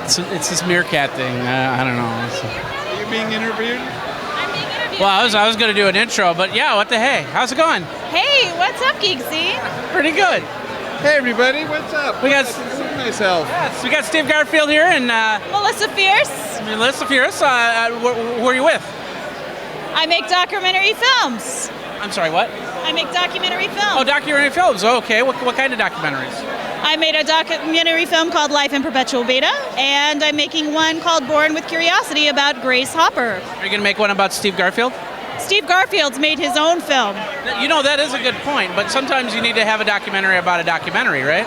It's this Meerkat thing. I don't know. Are you being interviewed? I'm being interviewed. Well, I was going to do an intro, but yeah, what the hey? How's it going? Hey, what's up, Geekazine? Pretty good. Hey everybody, what's up? We got myself. yes, we got Steve Garfield here and Melissa Fierce. Melissa Fierce. Who are you with? I make documentary films. I'm sorry, what? I make documentary films. Oh, documentary films. Okay, what kind of documentaries? I made a documentary film called Life in Perpetual Beta, and I'm making one called Born with Curiosity about Grace Hopper. Are you going to make one about Steve Garfield? Steve Garfield's made his own film. You know, that is a good point, but sometimes you need to have a documentary about a documentary, right?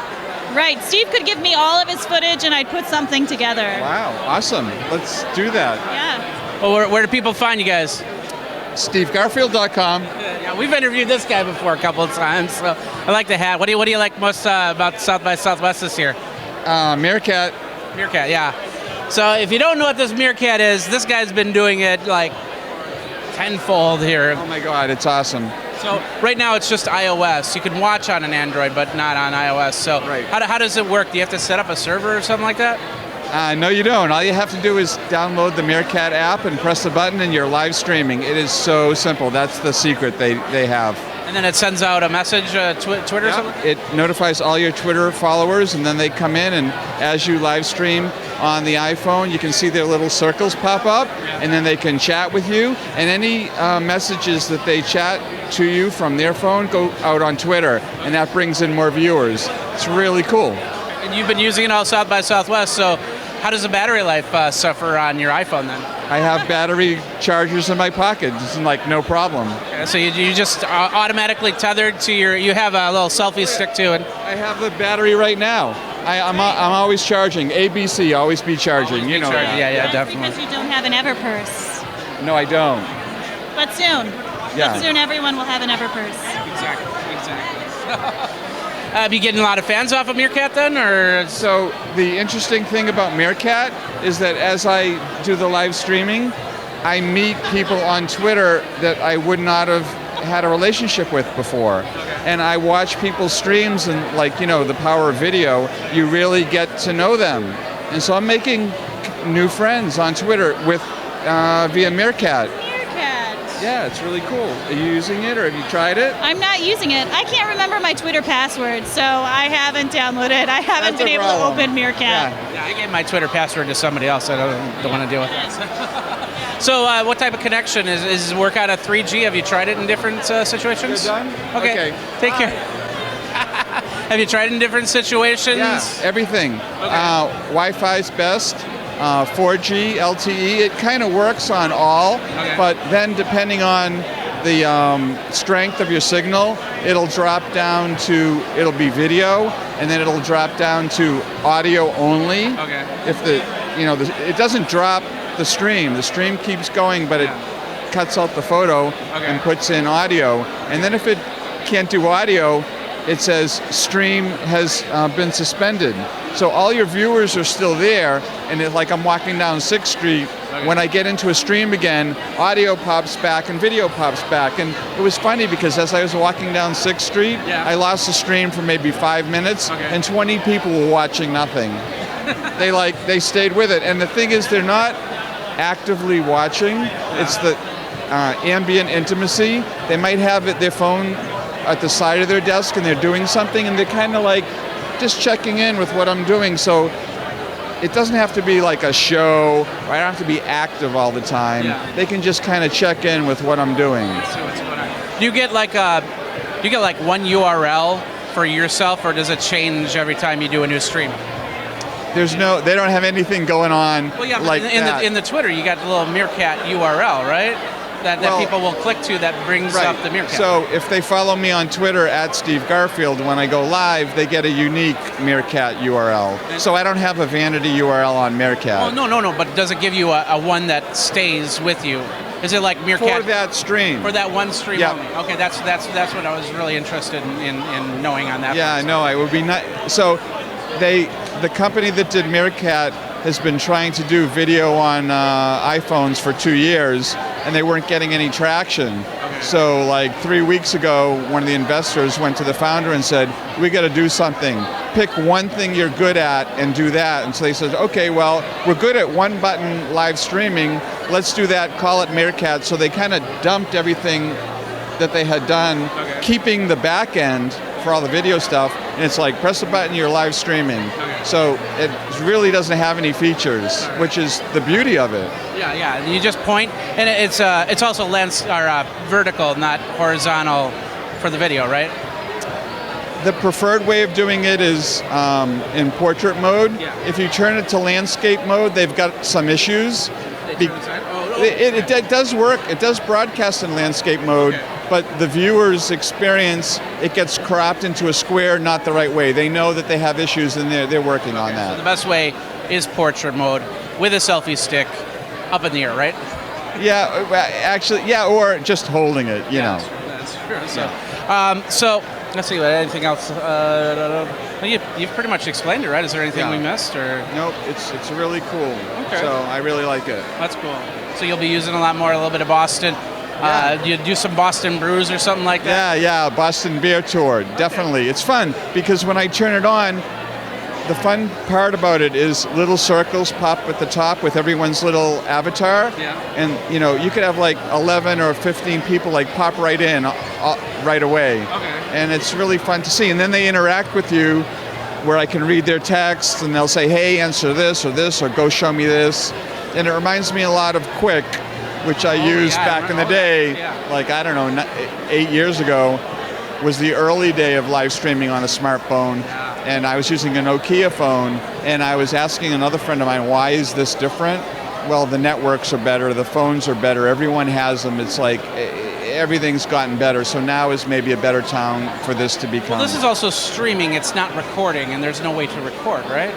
Right, Steve could give me all of his footage and I'd put something together. Wow, awesome. Let's do that. Yeah. Well, where do people find you guys? SteveGarfield.com. Yeah, we've interviewed this guy before a couple of times, so I like the hat. What do you like most about South by Southwest this year? Meerkat. Meerkat, yeah. So if you don't know what this Meerkat is, this guy's been doing it like tenfold here. Oh my God, it's awesome. So right now it's just iOS. You can watch on an Android, but not on iOS. So right. How does it work? Do you have to set up a server or something like that? No, you don't. All you have to do is download the Meerkat app and press the button and you're live streaming. It is so simple. That's the secret they have. And then it sends out a message, Twitter or something? It notifies all your Twitter followers, and then they come in, and as you live stream on the iPhone, you can see their little circles pop up, and then they can chat with you. And any messages that they chat to you from their phone go out on Twitter, and that brings in more viewers. It's really cool. And you've been using it all South by Southwest, so how does the battery life suffer on your iPhone then? I have battery chargers in my pocket. It's like no problem. Okay, so you just automatically tethered to you have a little selfie stick to it. I have the battery right now. I'm always charging. ABC, always be charging. Always you be know charging. that. Yeah, definitely. Because you don't have an Everpurse. No, I don't. But soon. Yeah. But soon everyone will have an Everpurse. Exactly. Have you getting a lot of fans off of Meerkat then, or? So the interesting thing about Meerkat is that as I do the live streaming, I meet people on Twitter that I would not have had a relationship with before. And I watch people's streams and the power of video, you really get to know them. And so I'm making new friends on Twitter with via Meerkat. Yeah, it's really cool. Are you using it or have you tried it? I'm not using it. I can't remember my Twitter password, so I haven't downloaded. I haven't been able to open Meerkat. Yeah, I gave my Twitter password to somebody else. I don't want to deal with that. So what type of connection? Is it work out of 3G? Have you tried it in different situations? You're done? Okay. Take care. Have you tried it in different situations? Yeah, everything. Okay. Wi-Fi's best. 4G, LTE, it kind of works on all, but then depending on the strength of your signal, it'll drop down to, it'll be video, and then it'll drop down to audio only. Okay. If it doesn't drop the stream. The stream keeps going, but it cuts out the photo and puts in audio. And then if it can't do audio, it says stream has been suspended. So all your viewers are still there, and it's like I'm walking down 6th Street. When I get into a stream again, audio pops back and video pops back. And it was funny because as I was walking down 6th Street, I lost the stream for maybe 5 minutes, and 20 people were watching nothing. They stayed with it. And the thing is, they're not actively watching. It's the ambient intimacy. They might have their phone at the side of their desk and they're doing something, and they're kind of like just checking in with what I'm doing. So it doesn't have to be like a show, or I don't have to be active all the time. They can just kind of check in with what I'm doing. See what's going on. Do you get like one URL for yourself, or does it change every time you do a new stream? They don't have anything going on. Well, yeah, like in the Twitter, you got the little Meerkat URL, right? That people will click to that brings up the Meerkat. So if they follow me on Twitter at Steve Garfield, when I go live, they get a unique Meerkat URL. So I don't have a vanity URL on Meerkat. Oh, no. But does it give you a one that stays with you? Is it like Meerkat? For that stream. For that one stream only. Okay, that's what I was really interested in knowing on that. Yeah, no, it would be nice. So the company that did Meerkat has been trying to do video on iPhones for 2 years, and they weren't getting any traction. So like 3 weeks ago, one of the investors went to the founder and said, we got to do something. pick one thing you're good at and do that. And so they said, okay, well, we're good at one button live streaming. Let's do that, call it Meerkat. So they kind of dumped everything that they had done, keeping the back end for all the video stuff. And it's like, press a button, you're live streaming. So it really doesn't have any features, which is the beauty of it. Yeah. You just point, and it's also vertical, not horizontal for the video, right? The preferred way of doing it is in portrait mode. Yeah. If you turn it to landscape mode, they've got some issues. It does work. It does broadcast in landscape mode, but the viewer's experience, it gets cropped into a square not the right way. They know that they have issues, and they're working on that. So the best way is portrait mode with a selfie stick up in the air, right? Yeah, actually, yeah, or just holding it, you know. That's true. So let's see, anything else? You've pretty much explained it, right? Is there anything we missed? Or nope, it's really cool. Okay. So I really like it. That's cool. So you'll be using a little bit of Boston. You do some Boston brews or something like that? Yeah, Boston Beer Tour, definitely. It's fun because when I turn it on, the fun part about it is little circles pop at the top with everyone's little avatar. Yeah. And you could have like 11 or 15 people like pop right in right away. Okay. And it's really fun to see. And then they interact with you where I can read their texts and they'll say, hey, answer this, or go show me this. And it reminds me a lot of Quick, which I used back in the day, like, I don't know, 8 years ago, was the early day of live streaming on a smartphone. And I was using a Nokia phone, and I was asking another friend of mine, why is this different? Well, the networks are better, the phones are better, everyone has them. It's like everything's gotten better, so now is maybe a better time for this to become. Well, this is also streaming, it's not recording, and there's no way to record, right?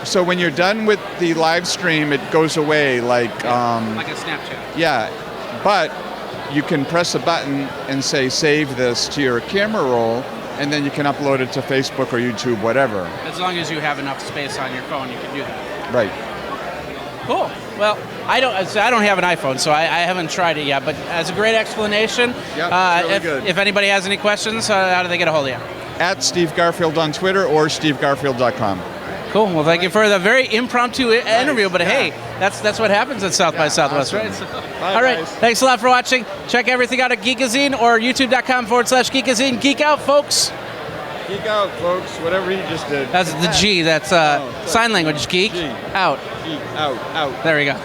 So when you're done with the live stream, it goes away like a Snapchat. Yeah, but you can press a button and say save this to your camera roll, and then you can upload it to Facebook or YouTube, whatever. As long as you have enough space on your phone, you can do that. Right. Cool. Well, I don't have an iPhone, so I haven't tried it yet. But as a great explanation, really good. If anybody has any questions, how do they get a hold of you? At Steve Garfield on Twitter or stevegarfield.com. Cool. Well, thank you for the very impromptu interview. But hey, that's what happens at South by Southwest, awesome. right? So, bye, all right. Guys. Thanks a lot for watching. Check everything out at Geekazine or youtube.com/Geekazine. Geek out, folks. Geek out, folks. Whatever you just did. That's the G. That's sign language. Geek out. Geek out. There we go.